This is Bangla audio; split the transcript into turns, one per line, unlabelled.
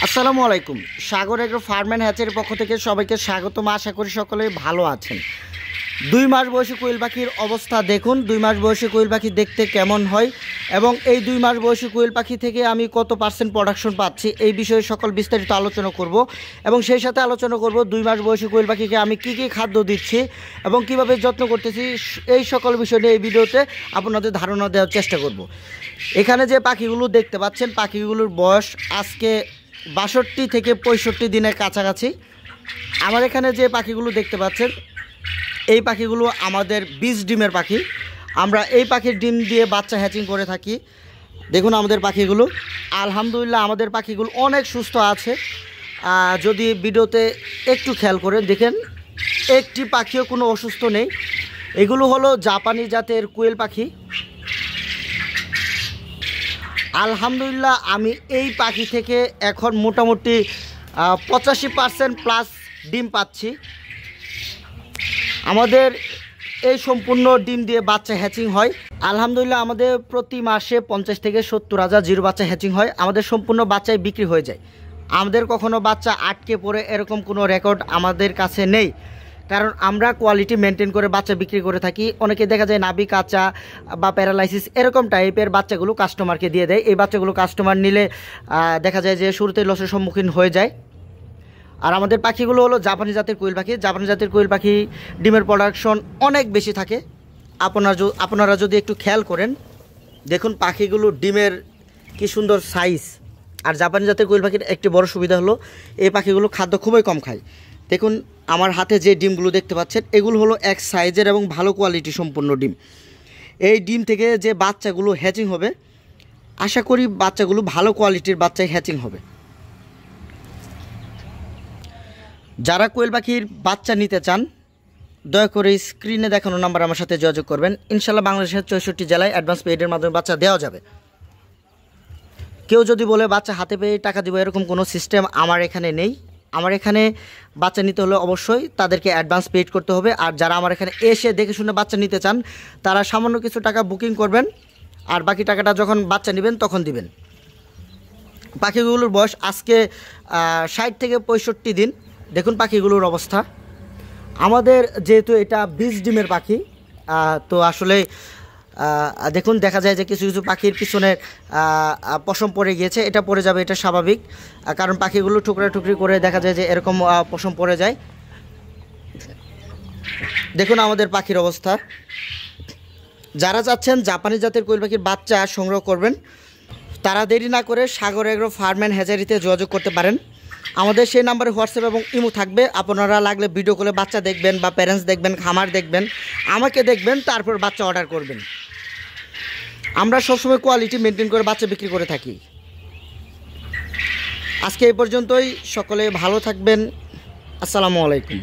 আসসালামু আলাইকুম। সাগর এগ্রো ফার্ম অ্যান্ড হ্যাচের পক্ষ থেকে সবাইকে স্বাগতম। আশা করি সকলে ভালো আছেন। 2 মাস বয়সী কোয়েল পাখির অবস্থা দেখুন। 2 মাস বয়সী কোয়েল পাখি দেখতে কেমন হয় এবং এই 2 মাস বয়সী কোয়েল পাখি থেকে আমি কত পার্সেন্ট প্রোডাকশন পাচ্ছি এই বিষয়ে সকল বিস্তারিত আলোচনা করব এবং সেই সাথে আলোচনা করব 2 মাস বয়সী কোয়েল পাখিকে আমি কি কি খাদ্য দিচ্ছি এবং কিভাবে যত্ন করতেছি, এই সকল বিষয় নিয়ে এই ভিডিওতে আপনাদের ধারণা দেওয়ার চেষ্টা করব। এখানে যে পাখিগুলো দেখতে পাচ্ছেন, পাখিগুলোর বয়স আজকে 62 থেকে 65 দিনের কাছাকাছি। আমার এখানে যে পাখিগুলো দেখতে পাচ্ছেন, এই পাখিগুলো আমাদের বীজ ডিমের পাখি। আমরা এই পাখির ডিম দিয়ে বাচ্চা হ্যাচিং করে থাকি। দেখুন আমাদের পাখিগুলো, আলহামদুলিল্লাহ আমাদের পাখিগুলো অনেক সুস্থ আছে। যদি ভিডিওতে একটু খেয়াল করেন দেখেন, একটি পাখিও কোনো অসুস্থ নেই। এগুলো হলো জাপানি জাতের কোয়েল পাখি। আলহামদুলিল্লাহ আমি এই পাখি থেকে এখন মোটামুটি 85% প্লাস ডিম পাচ্ছি। আমাদের এই সম্পূর্ণ ডিম দিয়ে বাচ্চা হ্যাচিং হয়। আলহামদুলিল্লাহ আমাদের প্রতি মাসে 50 থেকে 70 হাজার জিরো বাচ্চা হ্যাচিং হয়। আমাদের সম্পূর্ণ বাচ্চাই বিক্রি হয়ে যায়। আমাদের কখনো বাচ্চা আটকে পড়ে এরকম কোনো রেকর্ড আমাদের কাছে নেই, কারণ আমরা কোয়ালিটি মেনটেন করে বাচ্চা বিক্রি করে থাকি। অনেকে দেখা যায় নাভি কাঁচা বা প্যারালাইসিস এরকম টাইপের বাচ্চাগুলো কাস্টমারকে দিয়ে দেয়। এই বাচ্চাগুলো কাস্টমার নিলে দেখা যায় যে শুরুতে লসের সম্মুখীন হয়ে যায়। আর আমাদের পাখিগুলো হলো জাপানি জাতের কোয়েল পাখি। জাপানি জাতের কোয়েল পাখি ডিমের প্রোডাকশন অনেক বেশি থাকে। আপনারা যদি একটু খেয়াল করেন দেখুন পাখিগুলো ডিমের কি সুন্দর সাইজ। আর জাপানি জাতের কোয়েল পাখির একটি বড় সুবিধা হলো এই পাখিগুলো খাদ্য খুবই কম খায়। দেখুন আমার হাতে যে ডিমগুলো দেখতে পাচ্ছেন, এগুলো হলো এক সাইজের এবং ভালো কোয়ালিটি সম্পন্ন ডিম। এই ডিম থেকে যে বাচ্চাগুলো হ্যাচিং হবে, আশা করি বাচ্চাগুলো ভালো কোয়ালিটির বাচ্চাই হ্যাচিং হবে। যারা কোয়েল পাখির বাচ্চা নিতে চান দয়া করে স্ক্রিনে দেখানো নাম্বার আমার সাথে যোগাযোগ করবেন। ইনশাল্লাহ বাংলাদেশের 64 জেলায় অ্যাডভান্স পেইডের মাধ্যমে বাচ্চা দেওয়া যাবে। কেউ যদি বলে বাচ্চা হাতে পেয়ে টাকা দিব, এরকম কোনো সিস্টেম আমার এখানে নেই। আমার এখানে বাচ্চা নিতে হলে অবশ্যই তাদেরকে অ্যাডভান্স পেইড করতে হবে। আর যারা আমার এখানে এসে দেখে শুনে বাচ্চা নিতে চান তারা সামান্য কিছু টাকা বুকিং করবেন, আর বাকি টাকাটা যখন বাচ্চা নেবেন তখন দিবেন। পাখিগুলোর বয়স আজকে 60 থেকে 65 দিন। দেখুন পাখিগুলোর অবস্থা। আমাদের যেহেতু এটা বীজ ডিমের পাখি, তো আসলে দেখুন দেখা যায় যে কিছু কিছু পাখির পিছনে পশম পড়ে গিয়েছে। এটা পড়ে যাবে, এটা স্বাভাবিক, কারণ পাখিগুলো টুকরা টুকরি করে দেখা যায় যে এরকম পশম পড়ে যায়। দেখুন আমাদের পাখির অবস্থা। যারা চাচ্ছেন জাপানি জাতের কোয়েল পাখির বাচ্চা সংগ্রহ করবেন তারা দেরি না করে সাগর এগ্রো ফার্ম অ্যান্ড হ্যাচারিতে যোগাযোগ করতে পারেন। আমাদের সেই নাম্বারে হোয়াটসঅ্যাপ এবং ইমো থাকবে। আপনারা লাগলে ভিডিও কলে বাচ্চা দেখবেন বা প্যারেন্টস দেখবেন, খামার দেখবেন, আমাকে দেখবেন, তারপর বাচ্চা অর্ডার করবেন। আমরা সবসময় কোয়ালিটি মেনটেন করে বাচ্চা বিক্রি করে থাকি। আজকে এই পর্যন্তই। সকলে ভালো থাকবেন। আসসালামু আলাইকুম।